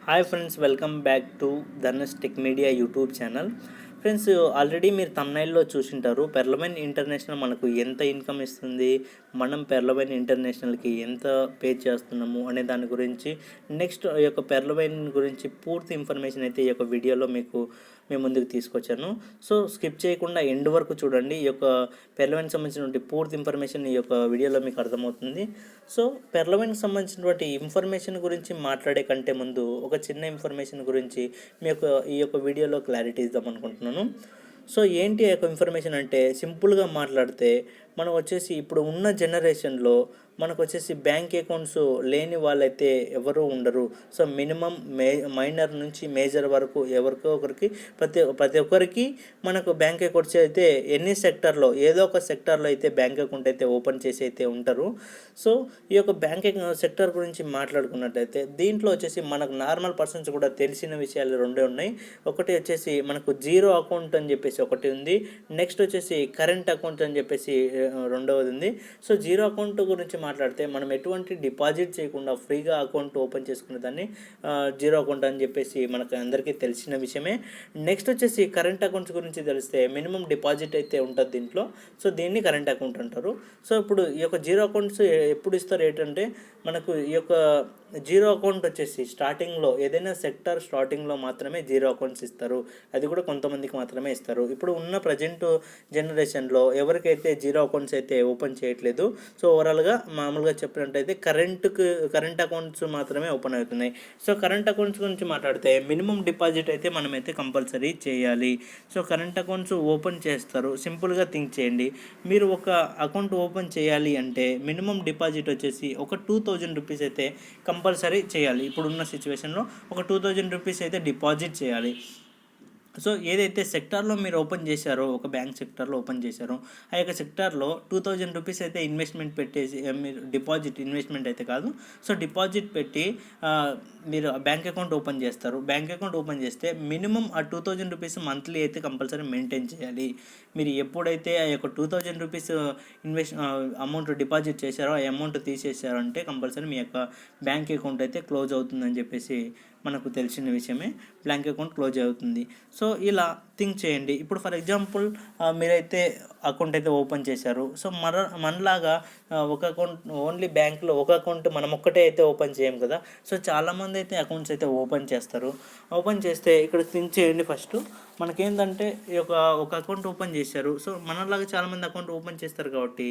Hi friends, welcome back to Dhanush tech media YouTube channel. Friends, already మీరు థంబ్నెయిల్లో చూసింటారు పెర్లమైన్ international మనకు ఎంత income ఇస్తుంది, మనం పెర్లమైన్ ఇంటర్నేషనల్కి ఎంత పే చేస్తున్నాము అనే దాని గురించి, నెక్స్ట్ ఈ యొక్క పెర్లమైన్ గురించి పూర్తి ఇన్ఫర్మేషన్ అయితే ఈ యొక్క వీడియోలో మేము ముందుకు తీసుకొచ్చాను. సో స్కిప్ చేయకుండా ఎండ్ వరకు చూడండి. ఈ యొక్క పెర్లమైన్కి సంబంధించినటువంటి పూర్తి ఇన్ఫర్మేషన్ ఈ యొక్క వీడియోలో మీకు అర్థమవుతుంది. సో పెర్లమైన్కి సంబంధించినటువంటి ఇన్ఫర్మేషన్ గురించి మాట్లాడే కంటే ముందు ఒక చిన్న ఇన్ఫర్మేషన్ గురించి ఈ యొక్క వీడియోలో క్లారిటీ ఇద్దాం అనుకుంటున్నాను. సో ఏంటి ఆ యొక్క ఇన్ఫర్మేషన్ అంటే, సింపుల్గా మాట్లాడితే మనం వచ్చేసి ఇప్పుడు ఉన్న జనరేషన్లో మనకు వచ్చేసి బ్యాంక్ అకౌంట్స్ లేని వాళ్ళైతే ఎవరు ఉండరు. సో మినిమం మైనర్ నుంచి మేజర్ వరకు ఎవరికో ఒకరికి ప్రతి ఒక్కరికి మనకు బ్యాంక్ అకౌంట్స్ అయితే ఎన్ని సెక్టర్లో ఏదో ఒక సెక్టర్లో అయితే బ్యాంక్ అకౌంట్ అయితే ఓపెన్ చేసి అయితే ఉంటారు. సో ఈ యొక్క బ్యాంక్ సెక్టర్ గురించి మాట్లాడుకున్నట్టయితే దీంట్లో వచ్చేసి మనకు నార్మల్ పర్సన్స్ కూడా తెలిసిన విషయాలు రెండే ఉన్నాయి. ఒకటి వచ్చేసి మనకు జీరో అకౌంట్ అని చెప్పేసి ఒకటి ఉంది. నెక్స్ట్ వచ్చేసి కరెంట్ అకౌంట్ అని చెప్పేసి రెండవది ఉంది. సో జీరో అకౌంట్ గురించి మాట్లాడితే మనం ఎటువంటి డిపాజిట్ చేయకుండా ఫ్రీగా అకౌంట్ ఓపెన్ చేసుకునే దాన్ని జీరో అకౌంట్ అని చెప్పేసి మనకు అందరికీ తెలిసిన విషయమే. నెక్స్ట్ వచ్చేసి కరెంట్ అకౌంట్స్ గురించి తెలిస్తే మినిమం డిపాజిట్ అయితే ఉంటుంది దీంట్లో. సో దీన్ని కరెంట్ అకౌంట్ అంటారు. సో ఇప్పుడు ఈ యొక్క జీరో అకౌంట్స్ ఎప్పుడు ఇస్తారు ఏంటంటే, మనకు ఈ యొక్క జీరో అకౌంట్ వచ్చేసి స్టార్టింగ్లో ఏదైనా సెక్టర్ స్టార్టింగ్లో మాత్రమే జీరో అకౌంట్స్ ఇస్తారు. అది కూడా కొంతమందికి మాత్రమే ఇస్తారు. ఇప్పుడు ఉన్న ప్రజెంట్ జనరేషన్లో ఎవరికైతే జీరో అకౌంట్స్ అయితే ఓపెన్ చేయట్లేదు. సో ఓవరాల్గా మామూలుగా చెప్పినట్టయితే కరెంట్ అకౌంట్స్ మాత్రమే ఓపెన్ అవుతున్నాయి. సో కరెంట్ అకౌంట్స్ గురించి మాట్లాడితే మినిమం డిపాజిట్ అయితే మనమైతే కంపల్సరీ చేయాలి. సో కరెంట్ అకౌంట్స్ ఓపెన్ చేస్తారు. సింపుల్గా థింక్ చేయండి. మీరు ఒక అకౌంట్ ఓపెన్ చేయాలి అంటే మినిమం డిపాజిట్ వచ్చేసి ఒక 2000 రూపీస్ అయితే కంపల్సరీ చేయాలి. ఇప్పుడున్న సిచ్యువేషన్లో ఒక 2000 రూపీస్ అయితే డిపాజిట్ చేయాలి. సో ఏదైతే సెక్టార్లో మీరు ఓపెన్ చేశారో, ఒక బ్యాంక్ సెక్టార్లో ఓపెన్ చేశారో, ఆ యొక్క సెక్టార్లో 2000 రూపీస్ అయితే ఇన్వెస్ట్మెంట్ పెట్టేసి, మీరు డిపాజిట్ ఇన్వెస్ట్మెంట్ అయితే కాదు, సో డిపాజిట్ పెట్టి మీరు బ్యాంక్ అకౌంట్ ఓపెన్ చేస్తారు. బ్యాంక్ అకౌంట్ ఓపెన్ చేస్తే మినిమం ఆ 2000 రూపీస్ మంత్లీ అయితే కంపల్సరీ మెయింటైన్ చేయాలి. మీరు ఎప్పుడైతే ఆ యొక్క 2000 రూపీస్ అమౌంట్ డిపాజిట్ చేశారో, ఆ అమౌంట్ తీసేశారో అంటే కంపల్సరీ మీ యొక్క బ్యాంక్ అకౌంట్ అయితే క్లోజ్ అవుతుందని చెప్పేసి మనకు తెలిసిన విషయమే. బ్యాంక్ అకౌంట్ క్లోజ్ అవుతుంది. సో ఇలా థింక్ చేయండి. ఇప్పుడు ఫర్ ఎగ్జాంపుల్ మీరైతే అకౌంట్ అయితే ఓపెన్ చేశారు. సో మనలాగా ఒక అకౌంట్ ఓన్లీ బ్యాంక్లో ఒక అకౌంట్ మనం ఒక్కటే అయితే ఓపెన్ చేయం కదా. సో చాలామంది అయితే అకౌంట్స్ అయితే ఓపెన్ చేస్తారు. ఓపెన్ చేస్తే ఇక్కడ థింక్ చేయండి. ఫస్ట్ మనకేంటంటే ఒక అకౌంట్ ఓపెన్ చేశారు. సో మనలాగా చాలామంది అకౌంట్ ఓపెన్ చేస్తారు కాబట్టి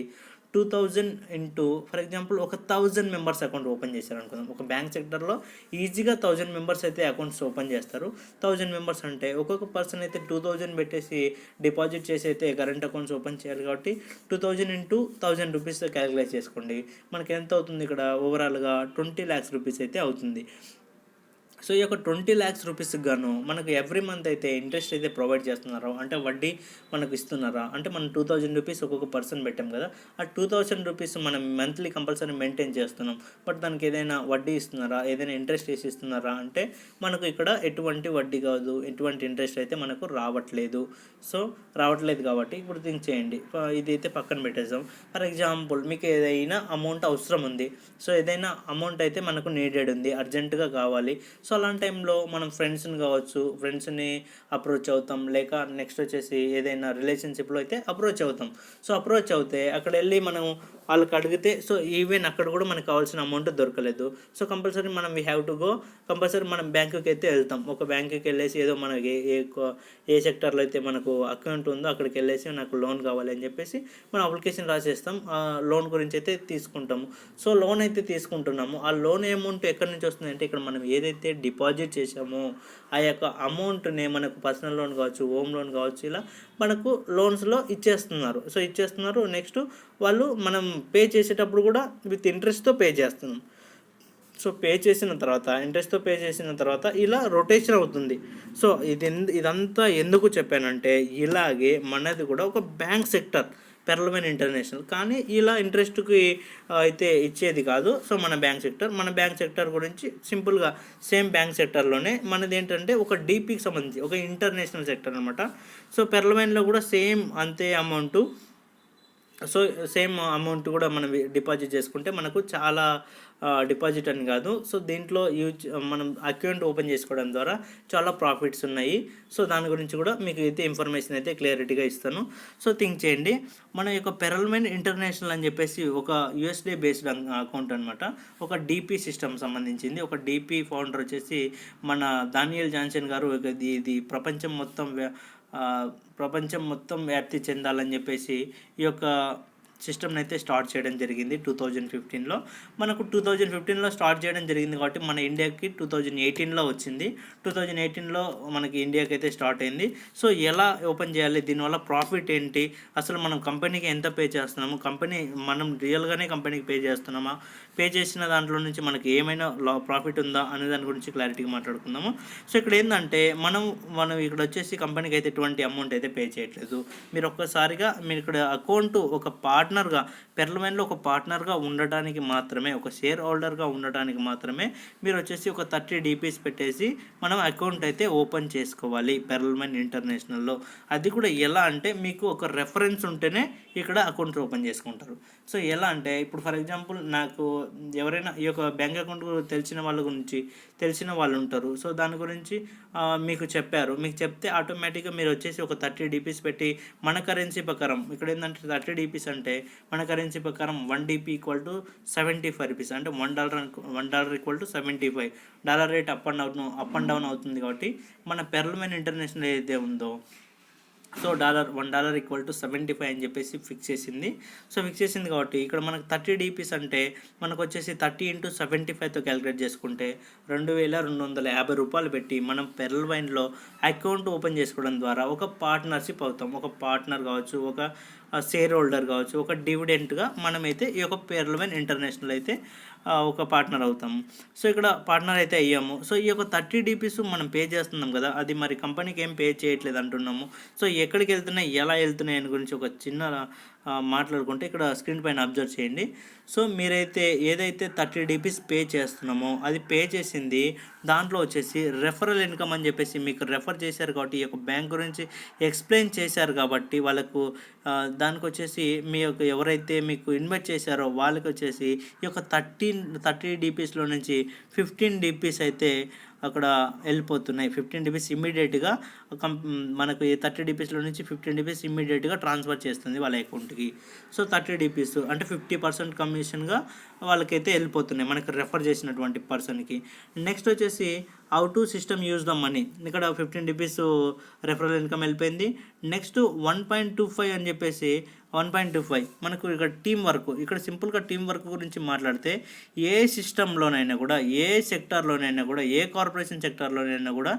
2000 ఇంటూ ఫర్ ఎగ్జాంపుల్ ఒక 1000 మెంబర్స్ అకౌంట్ ఓపెన్ చేశారు అనుకుందాం. ఒక బ్యాంక్ సెక్టర్లో ఈజీగా 1000 మెంబర్స్ అయితే అకౌంట్స్ ఓపెన్ చేస్తారు. 1000 మెంబర్స్ అంటే ఒక్కొక్క పర్సన్ అయితే 2000 పెట్టేసి డిపాజిట్ చేసి అయితే కరెంట్ అకౌంట్స్ ఓపెన్ చేయాలి కాబట్టి 2000 ఇంటూ 1000 రూపీస్ క్యాలిక్యులేట్ చేసుకోండి. మనకి ఎంత అవుతుంది? ఇక్కడ ఓవరాల్గా 20 lakhs రూపీస్ అయితే అవుతుంది. సో ఈ యొక్క 20 lakhs రూపీస్కి గాను మనకు ఎవ్రీ మంత్ అయితే ఇంట్రెస్ట్ అయితే ప్రొవైడ్ చేస్తున్నారా, అంటే వడ్డీ మనకు ఇస్తున్నారా, అంటే మనం 2000 రూపీస్ ఒక్కొక్క పర్సన్ పెట్టాం కదా, ఆ 2000 రూపీస్ మనం మంత్లీ కంపల్సరీ మెయింటైన్ చేస్తున్నాం. బట్ దానికి ఏదైనా వడ్డీ ఇస్తున్నారా, ఏదైనా ఇంట్రెస్ట్ వేసి ఇస్తున్నారా అంటే మనకు ఇక్కడ ఎటువంటి వడ్డీ కాదు, ఎటువంటి ఇంట్రెస్ట్ అయితే మనకు రావట్లేదు. సో రావట్లేదు కాబట్టి ఇప్పుడు థింక్ చేయండి. ఇదైతే పక్కన పెట్టేసాం. ఫర్ ఎగ్జాంపుల్ మీకు ఏదైనా అమౌంట్ అవసరం ఉంది. సో ఏదైనా అమౌంట్ అయితే మనకు నీడెడ్ ఉంది, అర్జెంటుగా కావాలి. సో అలాంటి టైంలో మనం ఫ్రెండ్స్ని అప్రోచ్ అవుతాం, లేక నెక్స్ట్ వచ్చేసి ఏదైనా రిలేషన్షిప్లో అయితే అప్రోచ్ అవుతాం. సో అప్రోచ్ అవుతే అక్కడ వెళ్ళి మనం వాళ్ళకి అడిగితే, సో ఈవెన్ అక్కడ కూడా మనకు కావాల్సిన అమౌంట్ దొరకలేదు. సో కంపల్సరీ మనం we have to go, compulsory మనం బ్యాంకుకి అయితే వెళ్తాం. ఒక బ్యాంకుకి వెళ్ళేసి ఏదో మనకి ఏ సెక్టర్లో అయితే మనకు అకౌంట్ ఉందో అక్కడికి వెళ్ళేసి నాకు లోన్ కావాలి అని చెప్పేసి మనం అప్లికేషన్ రాసేస్తాం. ఆ లోన్ గురించి అయితే తీసుకుంటాము. సో లోన్ అయితే తీసుకుంటున్నాము. ఆ లోన్ అమౌంట్ ఎక్కడి నుంచి వస్తుంది అంటే, ఇక్కడ మనం ఏదైతే డిపాజిట్ చేసామో ఆ యొక్క అమౌంట్ని మనకు పర్సనల్ లోన్ కావచ్చు, హోమ్ లోన్ కావచ్చు, ఇలా మనకు లోన్స్లో ఇచ్చేస్తున్నారు. నెక్స్ట్ వాళ్ళు మనం పే చేసేటప్పుడు కూడా విత్ ఇంట్రెస్ట్తో పే చేస్తున్నాం. సో ఇంట్రెస్ట్తో పే చేసిన తర్వాత ఇలా రొటేషన్ అవుతుంది. సో ఇదంతా ఎందుకు చెప్పానంటే, ఇలాగే మనది కూడా ఒక బ్యాంక్ సెక్టర్ పెర్లమైన్ ఇంటర్నేషనల్, కానీ ఇలా ఇంట్రెస్ట్కి అయితే ఇచ్చేది కాదు. సో మన బ్యాంక్ సెక్టర్ గురించి సింపుల్గా సేమ్ బ్యాంక్ సెక్టర్లోనే మనది ఏంటంటే ఒక డీపీకి సంబంధించి ఒక ఇంటర్నేషనల్ సెక్టర్ అనమాట. సో పెర్లమైన్లో కూడా సేమ్ అంతే అమౌంట్. సో సేమ్ అమౌంట్ కూడా మనం డిపాజిట్ చేసుకుంటే మనకు చాలా డిపాజిట్ అని కాదు. సో దీంట్లో మనం అకౌంట్ ఓపెన్ చేసుకోవడం ద్వారా చాలా ప్రాఫిట్స్ ఉన్నాయి. సో దాని గురించి కూడా మీకు అయితే ఇన్ఫర్మేషన్ అయితే క్లియరిటీగా ఇస్తాను. సో థింక్ చేయండి. మన యొక్క పెరల్మెన్ ఇంటర్నేషనల్ అని చెప్పేసి ఒక యూఎస్డే బేస్డ్ అకౌంట్ అనమాట. ఒక డీపీ సిస్టమ్ సంబంధించింది. ఒక డీపీ ఫౌండర్ వచ్చేసి మన దానియల్ జాన్సన్ గారు. ఇది ప్రపంచం మొత్తం వ్యాప్తి చెందాలని చెప్పేసి ఈ యొక్క సిస్టమ్ని అయితే స్టార్ట్ చేయడం జరిగింది 2015లో. మనకు 2015లో స్టార్ట్ చేయడం జరిగింది కాబట్టి మన ఇండియాకి 2018లో వచ్చింది. 2018లో మనకి ఇండియాకి అయితే స్టార్ట్ అయింది. సో ఎలా ఓపెన్ చేయాలి, దీనివల్ల ప్రాఫిట్ ఏంటి, అసలు మనం కంపెనీకి ఎంత పే చేస్తున్నాము, మనం రియల్గానే కంపెనీకి పే చేస్తున్నామా, పే చేసిన దాంట్లో నుంచి మనకి ఏమైనా ప్రాఫిట్ ఉందా అనే దాని గురించి క్లారిటీగా మాట్లాడుకుందాము. సో ఇక్కడ ఏంటంటే మనం ఇక్కడ వచ్చేసి కంపెనీకి అయితే ఎటువంటి అమౌంట్ అయితే పే చేయట్లేదు. మీరు ఇక్కడ అకౌంట్ ఒక పార్ట్నర్గా పెర్ల్మెన్లో ఒక పార్ట్నర్గా ఉండటానికి మాత్రమే, ఒక షేర్ హోల్డర్గా ఉండటానికి మాత్రమే మీరు వచ్చేసి ఒక 30 DPs పెట్టేసి మనం అకౌంట్ అయితే ఓపెన్ చేసుకోవాలి పెర్ల్మెన్ ఇంటర్నేషనల్లో. అది కూడా ఎలా అంటే మీకు ఒక రెఫరెన్స్ ఉంటేనే ఇక్కడ అకౌంట్ ఓపెన్ చేసుకుంటారు. సో ఎలా అంటే ఇప్పుడు ఫర్ ఎగ్జాంపుల్ నాకు ఎవరైనా ఈ యొక్క బ్యాంక్ అకౌంట్ తెలిసిన వాళ్ళు ఉంటారు. సో దాని గురించి మీకు చెప్తే ఆటోమేటిక్గా మీరు వచ్చేసి ఒక 30 DPs పెట్టి మన కరెన్సీ ప్రకారం ఇక్కడ ఏంటంటే 30 DPs అంటే మన కరెన్సీ ప్రకారం 1 DP = 75 రూపీస్. అంటే $1 = 75 dollar rate up and down అవుతుంది. కాబట్టి మన పెర్ల్మెన్ ఇంటర్నేషనల్ ఏదైతే ఉందో సో $1 = 75 అని చెప్పేసి ఫిక్స్ చేసింది కాబట్టి ఇక్కడ మనకు 30 DPs అంటే మనకు వచ్చేసి 30 × 75తో క్యాలిక్యులేట్ చేసుకుంటే $2,250 పెట్టి మనం పెర్ల్మెన్లో అకౌంట్ ఓపెన్ చేసుకోవడం ద్వారా ఒక పార్ట్నర్షిప్ అవుతాం. ఒక పార్ట్నర్ కావచ్చు, ఒక షేర్ హోల్డర్ కావచ్చు, ఒక డివిడెంట్గా మనమైతే ఈ యొక్క పెర్ల్మెన్ ఇంటర్నేషనల్ అయితే ఒక పార్ట్నర్ అవుతాము. సో ఇక్కడ పార్ట్నర్ అయితే అయ్యాము. సో ఈ యొక్క 30 DPs మనం పే చేస్తున్నాం కదా, అది మరి కంపెనీకి ఏం పే చేయట్లేదు అంటున్నాము. సో ఎక్కడికి వెళ్తున్నాయి, ఎలా వెళ్తున్నాయి అని గురించి ఒక చిన్న మాట్లాడుకుంటే ఇక్కడ స్క్రీన్ పైన అబ్జర్వ్ చేయండి. సో మీరైతే ఏదైతే 30 DPs పే చేస్తున్నామో అది పే చేసింది దాంట్లో వచ్చేసి రెఫరల్ ఇన్కమ్ అని చెప్పేసి మీకు రెఫర్ చేశారు కాబట్టి ఈ యొక్క బ్యాంక్ గురించి ఎక్స్ప్లెయిన్ చేశారు కాబట్టి వాళ్ళకు దానికి వచ్చేసి ఎవరైతే మీకు ఇన్వెస్ట్ చేశారో వాళ్ళకి వచ్చేసి ఈ యొక్క 30 DPsలో నుంచి 15 DPs అయితే అక్కడ వెళ్ళిపోతున్నాయి. 15 DPs ఇమ్మీడియట్గా మనకు 30 DPsలో నుంచి 15 DPs ఇమ్మీడియట్గా ట్రాన్స్ఫర్ చేస్తుంది వాళ్ళ అకౌంట్కి. సో 30 DPs అంటే 50% కమిషన్గా వాళ్ళకైతే వెళ్ళిపోతున్నాయి మనకు రెఫర్ చేసినటువంటి పర్సన్కి. నెక్స్ట్ వచ్చేసి how to system use the money. ఇక్కడ 15 DPs రెఫరల్ ఇన్కమ్ వెళ్ళిపోయింది. నెక్స్ట్ 1.25 అని చెప్పేసి 1.25 మనకు ఇక్కడ టీం వర్క్. ఇక్కడ సింపుల్గా టీం వర్క్ గురించి మాట్లాడితే ఏ సిస్టంలోనైనా కూడా, ఏ సెక్టార్లోనైనా కూడా, ఏ కార్పొరేషన్ సెక్టార్లోనైనా కూడా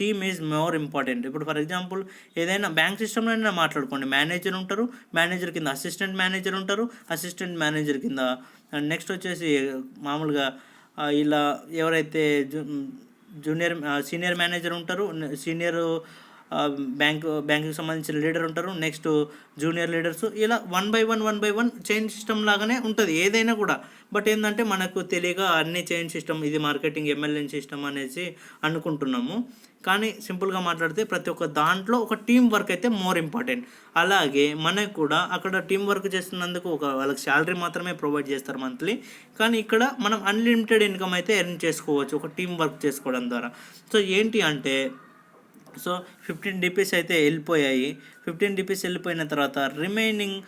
టీమ్ ఈజ్ మోర్ ఇంపార్టెంట్. ఇప్పుడు ఫర్ ఎగ్జాంపుల్ ఏదైనా బ్యాంక్ సిస్టంలోనైనా మాట్లాడుకోండి, మేనేజర్ ఉంటారు, మేనేజర్ కింద అసిస్టెంట్ మేనేజర్ ఉంటారు, అసిస్టెంట్ మేనేజర్ కింద నెక్స్ట్ వచ్చేసి మామూలుగా ఇలా ఎవరైతే సీనియర్ మేనేజర్ ఉంటారు, సీనియర్ బ్యాంకుకి సంబంధించిన లీడర్ ఉంటారు, నెక్స్ట్ జూనియర్ లీడర్స్, ఇలా 1 by 1 చైన్ సిస్టమ్ లాగానే ఉంటుంది ఏదైనా కూడా. బట్ ఏంటంటే మనకు తెలియక అన్ని చైన్ సిస్టమ్, ఇది మార్కెటింగ్ MLM సిస్టమ్ అనేసి అనుకుంటున్నాము. కానీ సింపుల్గా మాట్లాడితే ప్రతి ఒక్క దాంట్లో ఒక టీం వర్క్ అయితే మోర్ ఇంపార్టెంట్. అలాగే మనకు కూడా అక్కడ టీం వర్క్ చేస్తున్నందుకు వాళ్ళకి శాలరీ మాత్రమే ప్రొవైడ్ చేస్తారు మంత్లీ. కానీ ఇక్కడ మనం అన్లిమిటెడ్ ఇన్కమ్ అయితే ఎర్న్ చేసుకోవచ్చు ఒక టీం వర్క్ చేసుకోవడం ద్వారా. సో ఏంటి అంటే 15 DPs అయితే వెళ్ళిపోయాయి. 15 DPs వెళ్ళిపోయిన తర్వాత రిమైనింగ్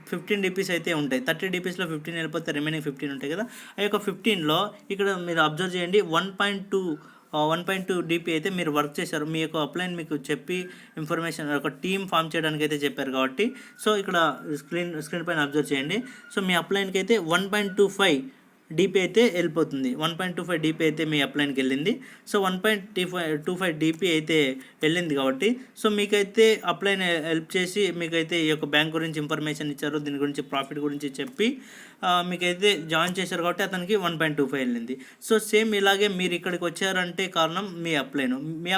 15 DPs అయితే ఉంటాయి. 30 DPsలో 15 వెళ్ళిపోతే రిమైనింగ్ 15 ఉంటాయి కదా. ఆ యొక్క 15లో ఇక్కడ మీరు అబ్జర్వ్ చేయండి 1.2 DP అయితే మీరు వర్క్ చేశారు. మీ యొక్క అప్లైన్ మీకు చెప్పి ఇన్ఫర్మేషన్ ఒక టీమ్ ఫామ్ చేయడానికి అయితే చెప్పారు కాబట్టి సో ఇక్కడ స్క్రీన్ పైన అబ్జర్వ్ చేయండి. సో మీ అప్లైన్కి అయితే 1.25 DP అయితే వెళ్ళిపోతుంది. 1.25 DP అయితే మీ అప్లైన్కి వెళ్ళింది. సో 1.25 DP అయితే వెళ్ళింది కాబట్టి సో మీకైతే అప్లైన్ హెల్ప్ చేసి మీకైతే ఈ యొక్క బ్యాంక్ గురించి ఇన్ఫర్మేషన్ ఇచ్చారు, దీని గురించి ప్రాఫిట్ గురించి చెప్పి మీకైతే జాయిన్ చేశారు కాబట్టి అతనికి 1.25 వెళ్ళింది. సో సేమ్ ఇలాగే మీరు ఇక్కడికి వచ్చారంటే కారణం మీ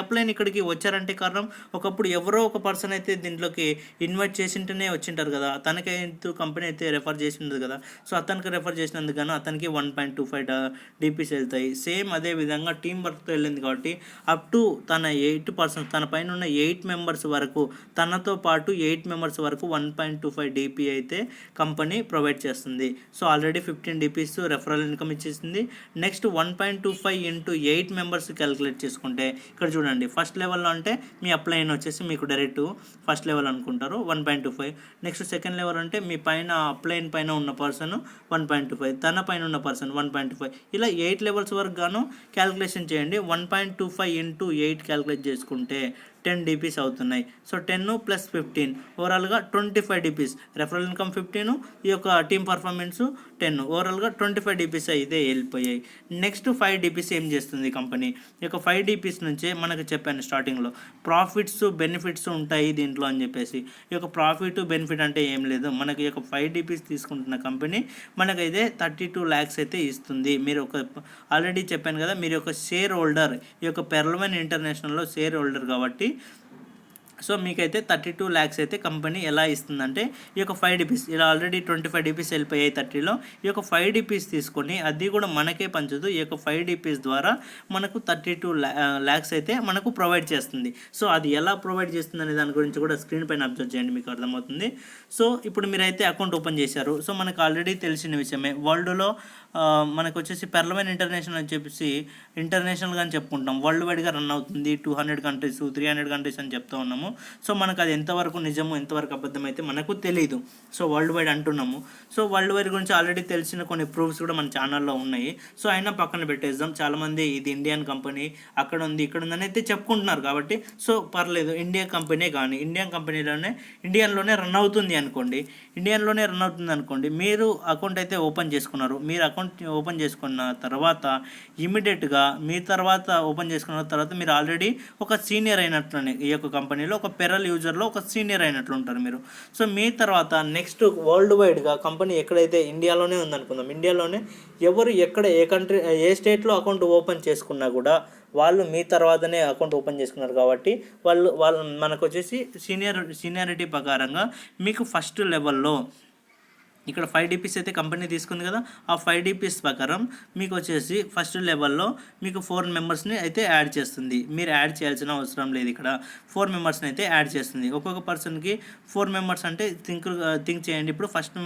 అప్లైన్ ఇక్కడికి వచ్చారంటే కారణం ఒకప్పుడు ఎవరో ఒక పర్సన్ అయితే దీంట్లోకి ఇన్వైట్ చేసింటేనే వచ్చింటారు కదా, తనకైతే కంపెనీ అయితే రెఫర్ చేసి ఉండదు కదా. సో అతనికి రెఫర్ చేసినందుకు గాను అతనికి 1.25 DPs వెళ్తాయి. సేమ్ అదే విధంగా టీం వర్క్తో వెళ్ళింది కాబట్టి అప్ టు తన 8% తన పైన ఉన్న 8 మెంబర్స్ వరకు, తనతో పాటు 8 మెంబర్స్ వరకు 1.25 DP అయితే కంపెనీ ప్రొవైడ్ చేస్తుంది. So already 15 DPs referral income ఇచ్చేసింది. నెక్స్ట్ 1.25 ఇంటూ 8 మెంబర్స్ క్యాలిక్యులేట్ చేసుకుంటే ఇక్కడ చూడండి, ఫస్ట్ లెవెల్లో అంటే మీ అప్లైన్ వచ్చేసి మీకు డైరెక్ట్ ఫస్ట్ లెవెల్ అనుకుంటారు 1.25. నెక్స్ట్ సెకండ్ లెవెల్ అంటే మీ పైన అప్లైన్ పైన ఉన్న పర్సన్ 1.25, తన పైన ఉన్న పర్సన్ 1.25, ఇలా 8 లెవెల్స్ వరకు గాను క్యాలిక్యులేషన్ చేయండి. 1.25 ఇంటూ 8 క్యాలిక్యులేట్ చేసుకుంటే 10 DPs అవుతున్నాయి. సో 10 ప్లస్ 15 ఓవరాల్గా 25 DPs. రెఫరల్ ఇన్కమ్ 15, ఈ యొక్క టీమ్ పర్ఫార్మెన్స్ 10, ఓవరాల్గా 25 DPs అయితే వెళ్ళిపోయాయి. నెక్స్ట్ 5 DPs ఏం చేస్తుంది కంపెనీ? ఈ యొక్క 5 DPs నుంచే మనకు చెప్పాను స్టార్టింగ్లో ప్రాఫిట్స్ బెనిఫిట్స్ ఉంటాయి దీంట్లో అని చెప్పేసి. ఈ యొక్క ప్రాఫిట్ బెనిఫిట్ అంటే ఏం లేదు, మనకి ఈ యొక్క 5 DPs తీసుకుంటున్న కంపెనీ మనకైతే 32 lakhs అయితే ఇస్తుంది. మీరు ఒక ఆల్రెడీ చెప్పాను కదా, మీరు ఒక షేర్ హోల్డర్, ఈ యొక్క పెర్లమెన్ ఇంటర్నేషనల్లో షేర్ హోల్డర్ కాబట్టి సో మీకైతే 32 lakhs అయితే కంపెనీ ఎలా ఇస్తుందంటే ఈ యొక్క 5 DPs, ఇలా ఆల్రెడీ 25 DPs వెళ్ళిపోయాయి 30లో, ఈ యొక్క 5 DPs తీసుకొని అది కూడా మనకే పంచుతూ ఈ యొక్క 5 DPs ద్వారా మనకు 32 lakhs అయితే మనకు ప్రొవైడ్ చేస్తుంది. సో అది ఎలా ప్రొవైడ్ చేస్తుంది అనే దాని గురించి కూడా స్క్రీన్ పైన అబ్జర్వ్ చేయండి, మీకు అర్థమవుతుంది. సో ఇప్పుడు మీరైతే అకౌంట్ ఓపెన్ చేశారు. సో మనకు ఆల్రెడీ తెలిసిన విషయమే, వరల్డ్లో మనకు వచ్చేసి పెర్లమెన్ ఇంటర్నేషనల్ అని చెప్పేసి ఇంటర్నేషనల్గా అని చెప్పుకుంటాం, వరల్డ్ వైడ్గా రన్ అవుతుంది. 200 కంట్రీస్ 300 కంట్రీస్ అని చెప్తూ ఉన్నాము. సో మనకు అది ఎంతవరకు నిజము ఎంతవరకు అబద్ధం అయితే మనకు తెలియదు. సో వరల్డ్ వైడ్ అంటున్నాము. సో వరల్డ్ వైడ్ గురించి ఆల్రెడీ తెలిసిన కొన్ని ప్రూఫ్స్ కూడా మన ఛానల్లో ఉన్నాయి. సో అయినా పక్కన పెట్టేద్దాం. చాలామంది ఇది ఇండియన్ కంపెనీ, అక్కడ ఉంది ఇక్కడ ఉందని అయితే చెప్పుకుంటున్నారు కాబట్టి సో పర్లేదు, ఇండియా కంపెనీ కానీ ఇండియన్లోనే రన్ అవుతుంది అనుకోండి, మీరు అకౌంట్ అయితే ఓపెన్ చేసుకున్నారు. మీరు అకౌంట్ ఓపెన్ చేసుకున్న తర్వాత ఇమీడియట్గా మీ తర్వాత ఓపెన్ చేసుకున్న తర్వాత మీరు ఆల్రెడీ ఒక సీనియర్ అయినట్లనే, ఈ యొక్క కంపెనీలో ఒక పెరల్ యూజర్లో ఒక సీనియర్ అయినట్లు ఉంటారు మీరు. సో మీ తర్వాత నెక్స్ట్ వరల్డ్ వైడ్గా కంపెనీ ఎక్కడైతే ఇండియాలోనే ఉందనుకుందాం, ఇండియాలోనే ఎవరు ఎక్కడ ఏ కంట్రీ ఏ స్టేట్లో అకౌంట్ ఓపెన్ చేసుకున్నా కూడా వాళ్ళు మీ తర్వాతనే అకౌంట్ ఓపెన్ చేసుకున్నారు కాబట్టి వాళ్ళు మనకు వచ్చేసి సీనియారిటీ ప్రకారంగా మీకు ఫస్ట్ లెవెల్లో ఇక్కడ 5 DPs అయితే కంపెనీ తీసుకుంది కదా, ఆ 5 DPs ప్రకారం మీకు వచ్చేసి ఫస్ట్ లెవెల్లో మీకు 4 మెంబర్స్ని అయితే యాడ్ చేస్తుంది. మీరు యాడ్ చేయాల్సిన అవసరం లేదు, ఇక్కడ 4 మెంబర్స్ని అయితే యాడ్ చేస్తుంది. ఒక్కొక్క పర్సన్కి 4 మెంబర్స్ అంటే థింక్ చేయండి. ఇప్పుడు ఫస్ట్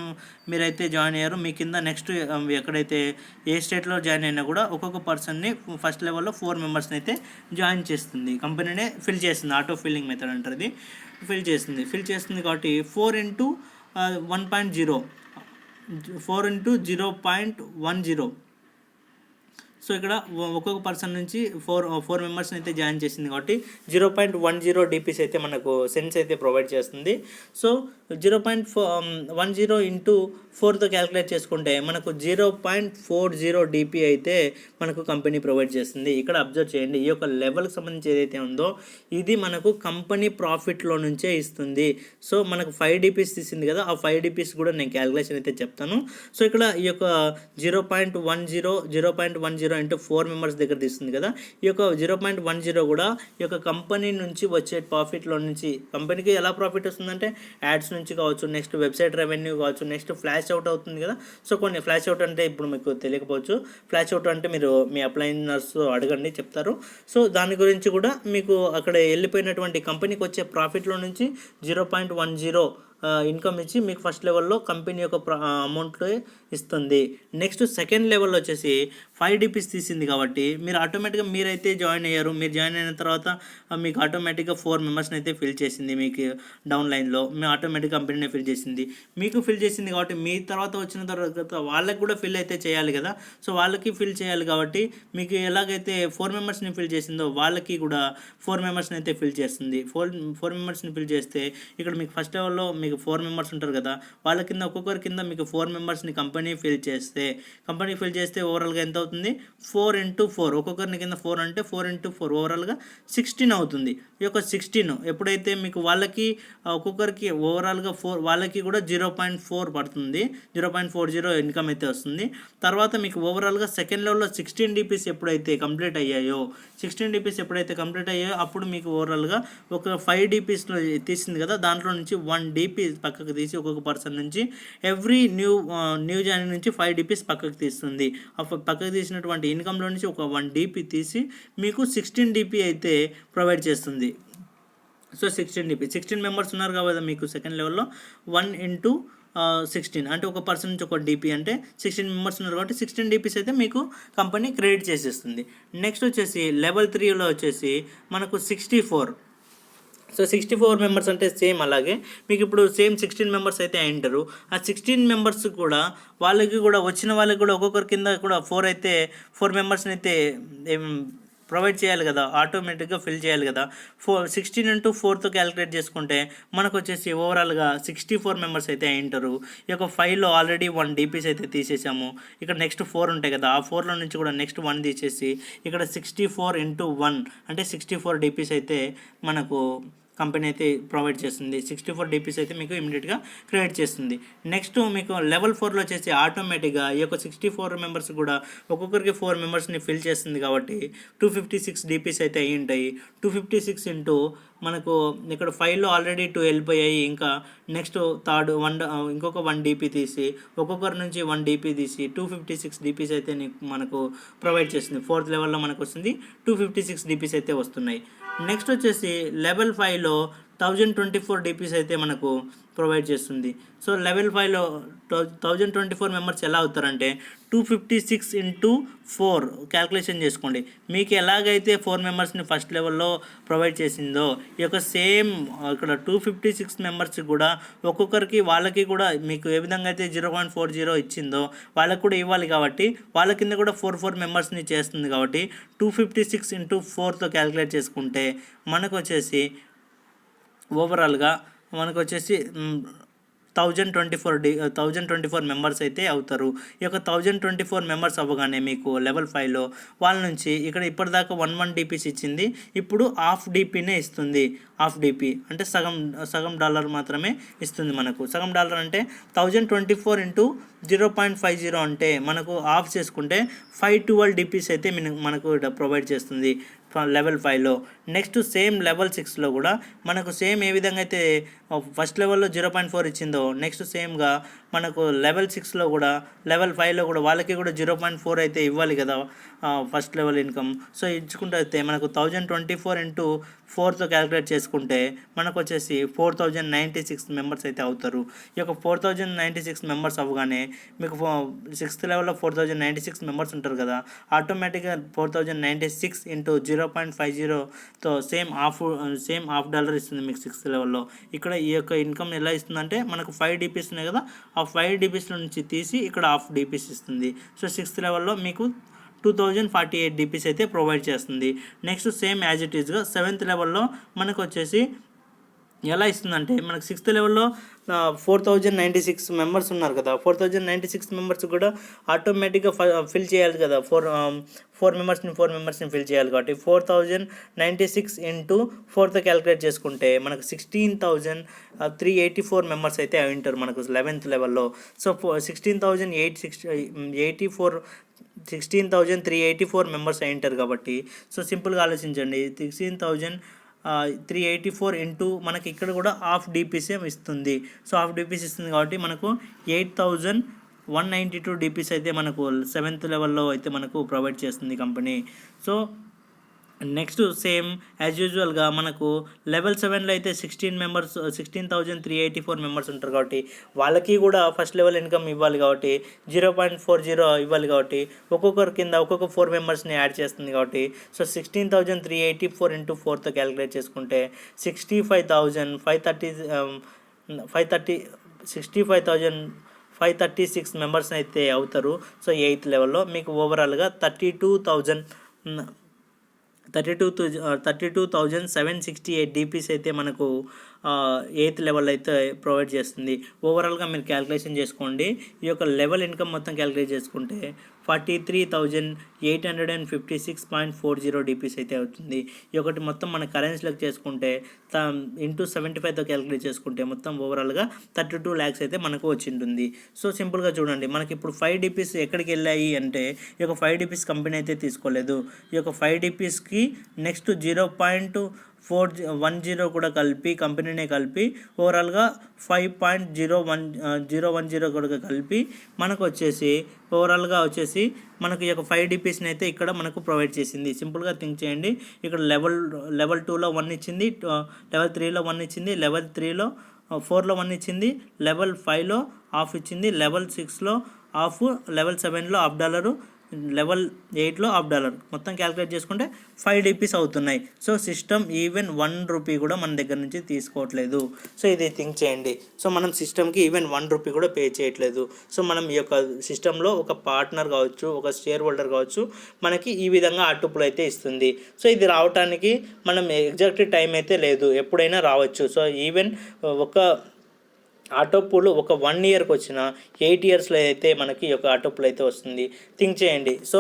మీరైతే జాయిన్ అయ్యారు, మీ కింద నెక్స్ట్ ఎక్కడైతే ఏ స్టేట్లో జాయిన్ అయినా కూడా ఒక్కొక్క పర్సన్ని ఫస్ట్ లెవెల్లో 4 మెంబర్స్ని అయితే జాయిన్ చేస్తుంది. కంపెనీనే ఫిల్ చేస్తుంది, ఆటో ఫిల్లింగ్ మెథడ్ అంటారు, అది ఫిల్ చేస్తుంది కాబట్టి 4 ఇంటూ 1.0 4 ఇంటూ 0.10. సో ఇక్కడ ఒక్కొక్క పర్సన్ నుంచి 4 మెంబర్స్ని అయితే జాయిన్ చేసింది కాబట్టి 0.10 DPs అయితే మనకు సెన్స్ అయితే ప్రొవైడ్ చేస్తుంది. సో 0.10 ఇంటూ 4తో క్యాలిక్యులేట్ చేసుకుంటే మనకు 0.40 DP అయితే మనకు కంపెనీ ప్రొవైడ్ చేస్తుంది. ఇక్కడ అబ్జర్వ్ చేయండి, ఈ యొక్క లెవెల్కి సంబంధించి ఏదైతే ఉందో ఇది మనకు కంపెనీ ప్రాఫిట్లో నుంచే ఇస్తుంది. సో మనకు 5 DPs తీసింది కదా, ఆ 5 DPs కూడా నేను క్యాలిక్యులేషన్ అయితే చెప్తాను. సో ఇక్కడ ఈ యొక్క 0.10 ఇంటూ 4 మెంబర్స్ దగ్గర తీస్తుంది కదా, ఈ యొక్క 0.10 కూడా ఈ యొక్క కంపెనీ నుంచి వచ్చే ప్రాఫిట్లో నుంచి, కంపెనీకి ఎలా ప్రాఫిట్ వస్తుందంటే యాడ్స్ నుంచి కావచ్చు, నెక్స్ట్ వెబ్సైట్ రెవెన్యూ కావచ్చు, నెక్స్ట్ ఫ్లాష్ అవుట్ అవుతుంది కదా. సో కొన్ని ఫ్లాష్ అవుట్ అంటే ఇప్పుడు మీకు తెలియకపోవచ్చు, ఫ్లాష్ అవుట్ అంటే మీరు మీ అప్లైనర్స్ అడగండి చెప్తారు. సో దాని గురించి కూడా మీకు అక్కడ వెళ్ళిపోయినటువంటి కంపెనీకి వచ్చే ప్రాఫిట్లో నుంచి 0.10 ఇన్కమ్ ఇచ్చి మీకు ఫస్ట్ లెవెల్లో కంపెనీ యొక్క అమౌంట్ ఇస్తుంది. నెక్స్ట్ సెకండ్ లెవెల్లో వచ్చేసి 5 DPs తీసింది కాబట్టి మీరు ఆటోమేటిక్గా మీరైతే జాయిన్ అయ్యారు. మీరు జాయిన్ అయిన తర్వాత మీకు ఆటోమేటిక్గా 4 మెంబర్స్ని అయితే ఫిల్ చేసింది. మీకు డౌన్ లైన్లో మీ ఆటోమేటిక్ కంపెనీనే ఫిల్ చేసింది. మీకు ఫిల్ చేసింది కాబట్టి మీ తర్వాత వచ్చిన తర్వాత వాళ్ళకి కూడా ఫిల్ అయితే చేయాలి కదా. సో వాళ్ళకి ఫిల్ చేయాలి కాబట్టి మీకు ఎలాగైతే 4 మెంబర్స్ని ఫిల్ చేసిందో వాళ్ళకి కూడా 4 మెంబర్స్ని అయితే ఫిల్ చేస్తుంది. 4 మెంబర్స్ని ఫిల్ చేస్తే ఇక్కడ మీకు ఫస్ట్ లెవెల్లో మీకు 4 మెంబర్స్ ఉంటారు కదా, వాళ్ళ కింద ఒక్కొక్కరి కింద మీకు 4 మెంబర్స్ని కంపెనీ ఫిల్ చేస్తే ఓవరాల్గా ఎంత అవుతుంది? 4 ఇంటూ 4, ఒక్కొక్కరిని కింద 4 అంటే 4 ఇంటూ 4 ఓవరాల్గా 16 అవుతుంది. ఈ యొక్క 16 ఎప్పుడైతే మీకు వాళ్ళకి ఒక్కొక్కరికి ఓవరాల్గా 4 వాళ్ళకి కూడా 0.4 పడుతుంది, 0.40 ఇన్కమ్ అయితే వస్తుంది. తర్వాత మీకు ఓవరాల్గా సెకండ్ లెవెల్లో 16 DPs ఎప్పుడైతే కంప్లీట్ అయ్యాయో అప్పుడు మీకు ఓవరాల్గా ఒక 5 DPsలో తీసింది కదా, దాంట్లో నుంచి 1 DP పక్కకు తీసి ఒక్కొక్క పర్సన్ నుంచి ఎవ్రీ న్యూ జాయిన్ నుంచి 5 DPs పక్కకు తీస్తుంది. పక్కకు తీసినటువంటి ఇన్కంలో నుంచి ఒక 1 DP తీసి మీకు 16 DP అయితే ప్రొవైడ్ చేస్తుంది. సో 16 మెంబర్స్ ఉన్నారు కాబట్టి మీకు సెకండ్ లెవెల్లో 1 ఇంటూ 16 అంటే ఒక పర్సన్ నుంచి ఒక డీపీ అంటే 16 మెంబర్స్ ఉన్నారు కాబట్టి 16 డీపీస్ అయితే మీకు కంపెనీ క్రెడిట్ చేసేస్తుంది. నెక్స్ట్ వచ్చేసి లెవెల్ 3లో వచ్చేసి మనకు 64. సో 64 మెంబర్స్ అంటే సేమ్ అలాగే మీకు ఇప్పుడు సేమ్ 16 మెంబర్స్ అయితే అయింటారు. ఆ 16 మెంబర్స్ కూడా వాళ్ళకి కూడా వచ్చిన వాళ్ళకి కూడా ఒక్కొక్కరి కింద కూడా 4 మెంబర్స్ని అయితే ప్రొవైడ్ చేయాలి కదా, ఆటోమేటిక్గా ఫిల్ చేయాలి కదా. 16 into 4తో క్యాలిక్యులేట్ చేసుకుంటే మనకు వచ్చేసి ఓవరాల్గా 64 మెంబర్స్ అయితే అయింటారు. ఈ యొక్క 5లో ఆల్రెడీ 1 డీపీస్ అయితే తీసేసాము. ఇక్కడ నెక్స్ట్ 4 ఉంటాయి కదా, ఆ 4లో నుంచి కూడా నెక్స్ట్ 1 తీసేసి ఇక్కడ 64 into 1 అంటే 64 డీపీస్ అయితే మనకు కంపెనీ అయితే ప్రొవైడ్ చేస్తుంది. 64 డీపీస్ అయితే మీకు ఇమీడియట్గా క్రియేట్ చేస్తుంది. నెక్స్ట్ మీకు లెవెల్ 4లో వచ్చేసి ఆటోమేటిక్గా ఈ యొక్క 64 మెంబర్స్ కూడా ఒక్కొక్కరికి 4 మెంబర్స్ని ఫిల్ చేస్తుంది కాబట్టి 256 డీపీస్ అయితే అయ్యి ఉంటాయి. 256 ఇంటూ మనకు ఇక్కడ 5లో ఆల్రెడీ 2 వెళ్ళిపోయాయి. ఇంకా నెక్స్ట్ థర్డ్ ఇంకొక 1 డీపీ తీసి ఒక్కొక్కరి నుంచి 1 డీపీ తీసి 256 డీపీస్ అయితే మనకు ప్రొవైడ్ చేస్తుంది. 4th లెవెల్లో మనకు వస్తుంది 256 డీపీస్ అయితే వస్తున్నాయి. నెక్స్ట్ వచ్చేసి లెవెల్ 5లో 1024 డీపీస్ అయితే మనకు ప్రొవైడ్ చేస్తుంది. సో లెవెల్ 5లో 1024 మెంబర్స్ ఎలా అవుతారంటే 256 into 4 క్యాల్కులేషన్ చేసుకోండి. మీకు ఎలాగైతే 4 మెంబర్స్ని ఫస్ట్ లెవెల్లో ప్రొవైడ్ చేసిందో ఈ యొక్క సేమ్ ఇక్కడ 256 మెంబర్స్ కూడా ఒక్కొక్కరికి వాళ్ళకి కూడా మీకు ఏ విధంగా అయితే 0.40 ఇచ్చిందో వాళ్ళకి కూడా ఇవ్వాలి కాబట్టి వాళ్ళ కింద కూడా 4 మెంబర్స్ని చేస్తుంది కాబట్టి 256 into 4తో క్యాల్కులేట్ చేసుకుంటే మనకు వచ్చేసి ఓవరాల్గా మనకు వచ్చేసి 1024 మెంబర్స్ అయితే అవుతారు. ఈ యొక్క 1024 మెంబర్స్ అవ్వగానే మీకు లెవెల్ 5లో వాళ్ళ నుంచి ఇక్కడ ఇప్పటిదాకా 1 డీపీస్ ఇచ్చింది, ఇప్పుడు హాఫ్ డీపీనే ఇస్తుంది. హాఫ్ డీపీ అంటే సగం డాలర్ మాత్రమే ఇస్తుంది. మనకు సగం డాలర్ అంటే 1024 into 0.50 అంటే మనకు ఆఫ్ చేసుకుంటే 512 డీపీస్ అయితే మనకు ప్రొవైడ్ చేస్తుంది లెవెల్ 5లో. నెక్స్ట్ సేమ్ లెవెల్ 6లో కూడా మనకు సేమ్ ఏ విధంగా అయితే ఫస్ట్ లెవెల్లో 0.4 ఇచ్చిందో నెక్స్ట్ సేమ్గా మనకు లెవెల్ 6లో కూడా లెవెల్ 5లో కూడా వాళ్ళకి కూడా 0.4 అయితే ఇవ్వాలి కదా ఫస్ట్ లెవెల్ ఇన్కమ్. సో ఇచ్చుకుంటే అయితే మనకు 1024 into 4తో క్యాలిక్యులేట్ చేసుకుంటే మనకు వచ్చేసి 4096 మెంబర్స్ అయితే అవుతారు. ఈ యొక్క 4096 మెంబర్స్ అవ్వగానే మీకు 6th లెవెల్లో 4096 మెంబర్స్ ఉంటారు కదా, ఆటోమేటిక్గా 4096 into 0.50తో సేమ్ హాఫ్ డాలర్ ఇస్తుంది మీకు 6th లెవెల్లో. ఇక్కడ ఈ యొక్క ఇన్కమ్ ఎలా ఇస్తుందంటే మనకు 5 డీపీస్ ఉన్నాయి కదా, ఆ 5 డీపీస్ నుంచి తీసి ఇక్కడ హాఫ్ డీపీస్ ఇస్తుంది. సో 6th లెవెల్లో మీకు 2048 డీపీస్ అయితే ప్రొవైడ్ చేస్తుంది. నెక్స్ట్ సేమ్ యాజ్ ఇట్ ఈజ్గా 7th లెవెల్లో మనకు వచ్చేసి ఎలా ఇస్తుందంటే మనకు 6th లెవెల్లో 4096 మెంబర్స్ ఉన్నారు కదా, 4096 మెంబర్స్ కూడా ఆటోమేటిక్గా ఫిల్ చేయాలి కదా, 4 మెంబర్స్ని ఫిల్ చేయాలి కాబట్టి 4096 into 4తో క్యాలిక్యులేట్ చేసుకుంటే మనకు 16,384 మెంబర్స్ అయితే అయి ఉంటారు మనకు 11th లెవెల్లో. సో 16,384 మెంబర్స్ అయి ఉంటారు కాబట్టి సో సింపుల్గా ఆలోచించండి, 16,384 ఇంటూ మనకి ఇక్కడ కూడా హాఫ్ డీపీసే ఇస్తుంది. సో హాఫ్ డీపీస్ ఇస్తుంది కాబట్టి మనకు 8,192 డీపీస్ అయితే మనకు 7th లెవెల్లో అయితే మనకు ప్రొవైడ్ చేస్తుంది company. So next same as యూజువల్గా మనకు లెవెల్ 7లో అయితే 16,384 మెంబర్స్ ఉంటారు కాబట్టి వాళ్ళకి కూడా ఫస్ట్ లెవెల్ ఇన్కమ్ ఇవ్వాలి కాబట్టి 0.40 ఇవ్వాలి కాబట్టి ఒక్కొక్కరి కింద ఒక్కొక్క 4 మెంబర్స్ని యాడ్ చేస్తుంది కాబట్టి సో 16,384 into 4తో క్యాలిక్యులేట్ చేసుకుంటే 65,536 మెంబర్స్ అయితే అవుతారు. సో 8th లెవెల్లో మీకు ఓవరాల్గా 32,768 డీపీస్ అయితే మనకు 8th లెవెల్ అయితే ప్రొవైడ్ చేస్తుంది. ఓవరాల్గా మీరు క్యాలిక్యులేషన్ చేసుకోండి, ఈ యొక్క లెవెల్ ఇన్కమ్ మొత్తం క్యాలిక్యులేట్ చేసుకుంటే 43,856.40 డీపీస్ అయితే అవుతుంది. ఈ ఒకటి మొత్తం మన కరెన్సీలోకి చేసుకుంటే ఇంటూ 75తో క్యాలిక్యులేట్ చేసుకుంటే మొత్తం ఓవరాల్గా 32 lakhs అయితే మనకు వచ్చింటుంది. సో సింపుల్గా చూడండి, మనకి ఇప్పుడు 5 డీపీస్ ఎక్కడికి వెళ్ళాయి అంటే ఈ యొక్క 5 డీపీస్ కంపెనీ అయితే తీసుకోలేదు. ఈ యొక్క 5 డీపీస్కి నెక్స్ట్ 0.410 కూడా కలిపి కంపెనీనే కలిపి ఓవరాల్గా 5.010 కూడా కలిపి మనకు వచ్చేసి ఓవరాల్గా వచ్చేసి మనకు ఈ యొక్క 5 డీపీస్ని అయితే ఇక్కడ మనకు ప్రొవైడ్ చేసింది. సింపుల్గా థింక్ చేయండి, ఇక్కడ లెవెల్ 2లో 1 ఇచ్చింది, లెవెల్ 3లో 1 ఇచ్చింది, లెవెల్ 3లో 4లో 1 ఇచ్చింది, లెవెల్ 5లో ఆఫ్ ఇచ్చింది, లెవెల్ 6లో ఆఫ్, లెవెల్ 7లో $1, లెవెల్ 8లో $1. మొత్తం క్యాలిక్యులేట్ చేసుకుంటే 5 DPs అవుతున్నాయి. సో సిస్టమ్ ఈవెన్ ₹1 కూడా మన దగ్గర నుంచి తీసుకోవట్లేదు. సో ఇది థింక్ చేయండి. సో మనం సిస్టమ్కి ఈవెన్ ₹1 కూడా పే చేయట్లేదు. సో మనం ఈ యొక్క సిస్టంలో ఒక పార్ట్నర్ కావచ్చు, ఒక షేర్ హోల్డర్ కావచ్చు, మనకి ఈ విధంగా ఆటోపులు అయితే ఇస్తుంది. సో ఇది రావడానికి మనం ఎగ్జాక్ట్ టైం అయితే లేదు, ఎప్పుడైనా రావచ్చు. సో ఈవెన్ ఒక ఆటోపులు ఒక 1 ఇయర్కి వచ్చిన 8 ఇయర్స్లో అయితే మనకి ఈ యొక్క ఆటోపులు అయితే వస్తుంది. థింక్ చేయండి. సో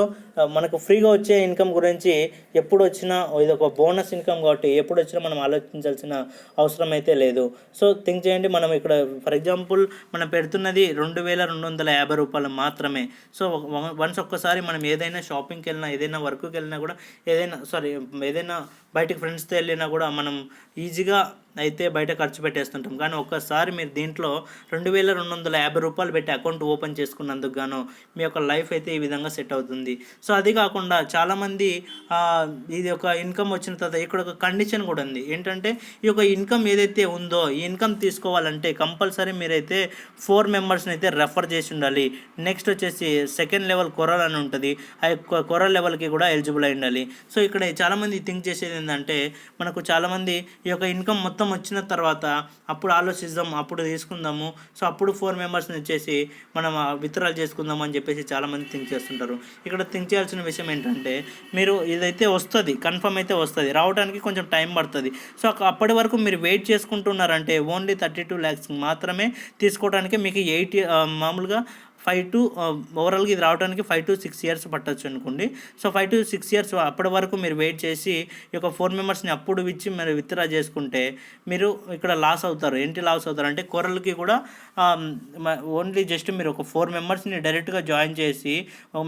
మనకు ఫ్రీగా వచ్చే ఇన్కమ్ గురించి ఎప్పుడు వచ్చినా ఇది ఒక బోనస్ ఇన్కమ్ కాబట్టి ఎప్పుడు వచ్చినా మనం ఆలోచించాల్సిన అవసరం అయితే లేదు. సో థింక్ చేయండి. మనం ఇక్కడ ఫర్ ఎగ్జాంపుల్ మనం పెడుతున్నది ₹2250 మాత్రమే. సో వన్స్ ఒక్కసారి మనం ఏదైనా షాపింగ్కి వెళ్ళినా, ఏదైనా వర్క్కి వెళ్ళినా కూడా, ఏదైనా బయటకు ఫ్రెండ్స్తో వెళ్ళినా కూడా మనం ఈజీగా అయితే బయట ఖర్చు పెట్టేస్తుంటాం. కానీ ఒక్కసారి మీరు దీంట్లో ₹2250 పెట్టి అకౌంట్ ఓపెన్ చేసుకున్నందుకు గాను మీ యొక్క లైఫ్ అయితే ఈ విధంగా సెట్ అవుతుంది. సో అది కాకుండా చాలామంది ఇది ఒక ఇన్కమ్ వచ్చిన తర్వాత ఇక్కడ ఒక కండిషన్ కూడా ఉంది. ఏంటంటే ఈ యొక్క ఇన్కమ్ ఏదైతే ఉందో ఈ ఇన్కమ్ తీసుకోవాలంటే కంపల్సరీ మీరైతే 4 మెంబర్స్ని అయితే రెఫర్ చేసి ఉండాలి. నెక్స్ట్ వచ్చేసి సెకండ్ లెవెల్ కొరల్ అని ఉంటుంది, ఆ యొక్క కొరల్ లెవెల్కి కూడా ఎలిజిబుల్ అయి ఉండాలి. సో ఇక్కడ చాలామంది థింక్ చేసేది ఏంటంటే మనకు చాలామంది ఈ యొక్క ఇన్కమ్ మొత్తం వచ్చిన తర్వాత అప్పుడు ఆలోచిద్దాం, అప్పుడు తీసుకుందాము, సో అప్పుడు 4 మెంబర్స్ని వచ్చేసి మనం విత్డ్రాల్ చేసుకుందాము అని చెప్పేసి చాలామంది థింక్ చేస్తుంటారు. ఇక్కడ థింక్ చేయాల్సిన విషయం ఏంటంటే మీరు ఇదైతే వస్తుంది, కన్ఫర్మ్ అయితే వస్తుంది, రావడానికి కొంచెం టైం పడుతుంది. సో అప్పటి వరకు మీరు వెయిట్ చేసుకుంటున్నారంటే ఓన్లీ 32 lakhs మాత్రమే తీసుకోవడానికి మీకు మామూలుగా 5 to ఓవరాల్గా ఇది రావడానికి 5 to 6 years పట్టచ్చు అనుకోండి. సో 5 to 6 years అప్పటి వరకు మీరు వెయిట్ చేసి ఈ యొక్క 4 మెంబర్స్ని అప్పుడు ఇచ్చి మీరు విత్డ్రా చేసుకుంటే మీరు ఇక్కడ లాస్ అవుతారు. ఏంటి లాస్ అవుతారు అంటే కొరల్కి కూడా ఓన్లీ జస్ట్ మీరు ఒక 4 మెంబర్స్ని డైరెక్ట్గా జాయిన్ చేసి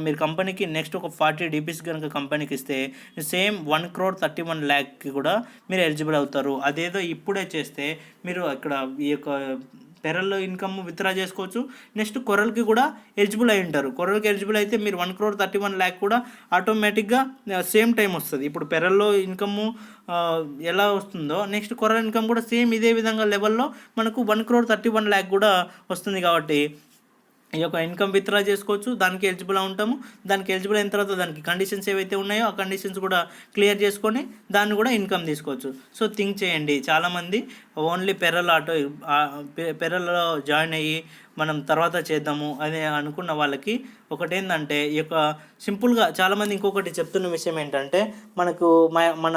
మీరు కంపెనీకి నెక్స్ట్ ఒక 40 DPs కనుక కంపెనీకి ఇస్తే సేమ్ 1,31 lakh కూడా మీరు ఎలిజిబుల్ అవుతారు. అదేదో ఇప్పుడే చేస్తే మీరు ఇక్కడ ఈ యొక్క పెరల్లో ఇన్కమ్ విత్డ్రా చేసుకోవచ్చు. నెక్స్ట్ కొరల్కి కూడా ఎలిజిబుల్ అయి ఉంటారు. కొరల్కి ఎలిజిబుల్ అయితే మీరు 1,31 lakh కూడా ఆటోమేటిక్గా సేమ్ టైం వస్తుంది. ఇప్పుడు పెరల్లో ఇన్కమ్ ఎలా వస్తుందో నెక్స్ట్ కొరల్ ఇన్కమ్ కూడా సేమ్ ఇదే విధంగా లెవెల్లో మనకు 1,31 lakh కూడా వస్తుంది. కాబట్టి ఈ యొక్క ఇన్కమ్ విత్డ్రా చేసుకోవచ్చు, దానికి ఎలిజిబుల్ ఉంటాము. దానికి ఎలిజిబుల్ అయిన తర్వాత దానికి కండిషన్స్ ఏవైతే ఉన్నాయో ఆ కండిషన్స్ కూడా క్లియర్ చేసుకొని దాన్ని కూడా ఇన్కమ్ తీసుకోవచ్చు. సో థింక్ చేయండి. చాలామంది ఓన్లీ పెరల్లో జాయిన్ అయ్యి మనం తర్వాత చేద్దాము అని అనుకున్న వాళ్ళకి ఒకటేంటంటే ఈ యొక్క సింపుల్గా చాలామంది ఇంకొకటి చెప్తున్న విషయం ఏంటంటే మనకు మన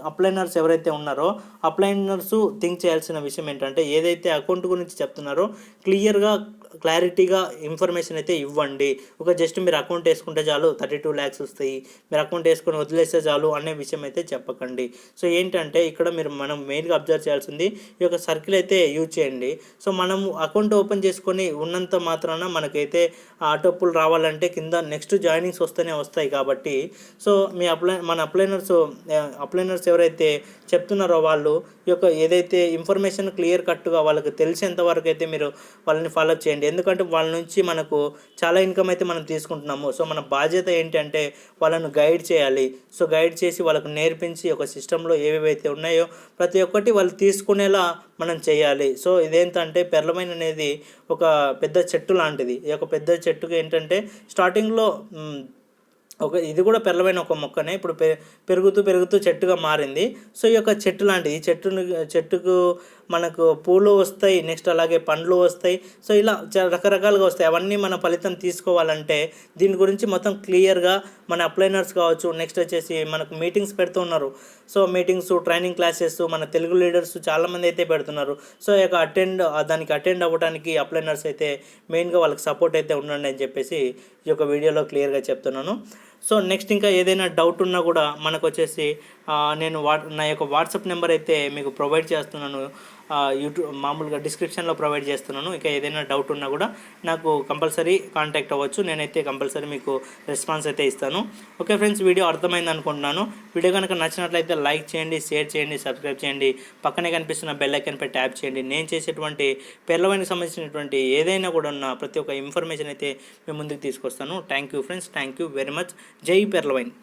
అప్లైనర్స్ ఎవరైతే ఉన్నారో అప్లైనర్స్ థింక్ చేయాల్సిన విషయం ఏంటంటే ఏదైతే అకౌంట్ గురించి చెప్తున్నారో క్లారిటీగా ఇన్ఫర్మేషన్ అయితే ఇవ్వండి. జస్ట్ మీరు అకౌంట్ వేసుకుంటే చాలు 32 lakhs వస్తాయి, మీరు అకౌంట్ వేసుకొని వదిలేస్తే చాలు అనే విషయం అయితే చెప్పకండి. సో ఏంటంటే ఇక్కడ మనం మెయిన్గా అబ్జర్వ్ చేయాల్సింది ఈ యొక్క సర్కిల్ అయితే యూజ్ చేయండి. సో మనము అకౌంట్ ఓపెన్ చేసుకొని ఉన్నంత మాత్రాన మనకైతే ఆటోపుల్ రావాలంటే కింద నెక్స్ట్ జాయినింగ్స్ వస్తాయి. కాబట్టి సో మన అప్లైనర్స్ ఎవరైతే చెప్తున్నారో వాళ్ళు ఈ యొక్క ఏదైతే ఇన్ఫర్మేషన్ క్లియర్ కట్గా వాళ్ళకి తెలిసేంత వరకు అయితే మీరు వాళ్ళని ఫాలో చేయండి. ఎందుకంటే వాళ్ళ నుంచి మనకు చాలా ఇన్కమ్ అయితే మనం తీసుకుంటున్నాము. సో మన బాధ్యత ఏంటంటే వాళ్ళను గైడ్ చేయాలి. సో గైడ్ చేసి వాళ్ళకు నేర్పించి ఒక సిస్టంలో ఏవేవైతే ఉన్నాయో ప్రతి ఒక్కటి వాళ్ళు తీసుకునేలా మనం చేయాలి. సో ఇదేంటంటే పెర్లమైన్ అనేది ఒక పెద్ద చెట్టు లాంటిది. ఈ యొక్క పెద్ద చెట్టుకి ఏంటంటే స్టార్టింగ్లో ఇది కూడా పెర్లమైన ఒక మొక్కనే ఇప్పుడు పెరుగుతూ చెట్టుగా మారింది. సో ఈ యొక్క చెట్టు లాంటిది. ఈ చెట్టుకు మనకు పూలు వస్తాయి, నెక్స్ట్ అలాగే పండ్లు వస్తాయి. సో ఇలా రకరకాలుగా వస్తాయి. అవన్నీ మన ఫలితం తీసుకోవాలంటే దీని గురించి మొత్తం క్లియర్గా మన అప్లైనర్స్ కావచ్చు, నెక్స్ట్ వచ్చేసి మనకు మీటింగ్స్ పెడుతూ ఉన్నారు. సో మీటింగ్స్, ట్రైనింగ్ క్లాసెస్ మన తెలుగు లీడర్స్ చాలామంది అయితే పెడుతున్నారు. సో దానికి అటెండ్ అవ్వడానికి అప్లైనర్స్ అయితే మెయిన్గా వాళ్ళకి సపోర్ట్ అయితే ఉండండి అని చెప్పేసి ఈ యొక్క వీడియోలో క్లియర్గా చెప్తున్నాను. సో నెక్స్ట్ ఇంకా ఏదైనా డౌట్ ఉన్నా కూడా మనకు వచ్చేసి నేను నా యొక్క వాట్సాప్ నెంబర్ అయితే మీకు ప్రొవైడ్ చేస్తున్నాను. యూట్యూబ్ మామూలుగా డిస్క్రిప్షన్లో ప్రొవైడ్ చేస్తున్నాను. ఇక ఏదైనా డౌట్ ఉన్నా కూడా నాకు కంపల్సరీ కాంటాక్ట్ అవ్వచ్చు. నేనైతే కంపల్సరీ మీకు రెస్పాన్స్ అయితే ఇస్తాను. ఓకే ఫ్రెండ్స్, వీడియో అర్థమైంది అనుకుంటున్నాను. వీడియో కనుక నచ్చినట్లయితే లైక్ చేయండి, షేర్ చేయండి, సబ్స్క్రైబ్ చేయండి. పక్కనే కనిపిస్తున్న బెల్ ఐకాన్పై ట్యాప్ చేయండి. నేను చేసేటువంటి పెర్లమైన్కి సంబంధించినటువంటి ఏదైనా కూడా ఉన్న ప్రతి ఒక్క ఇన్ఫర్మేషన్ అయితే మేము ముందుకు తీసుకొస్తాను. Thank you friends, thank you very much. జై పెర్లమైన్.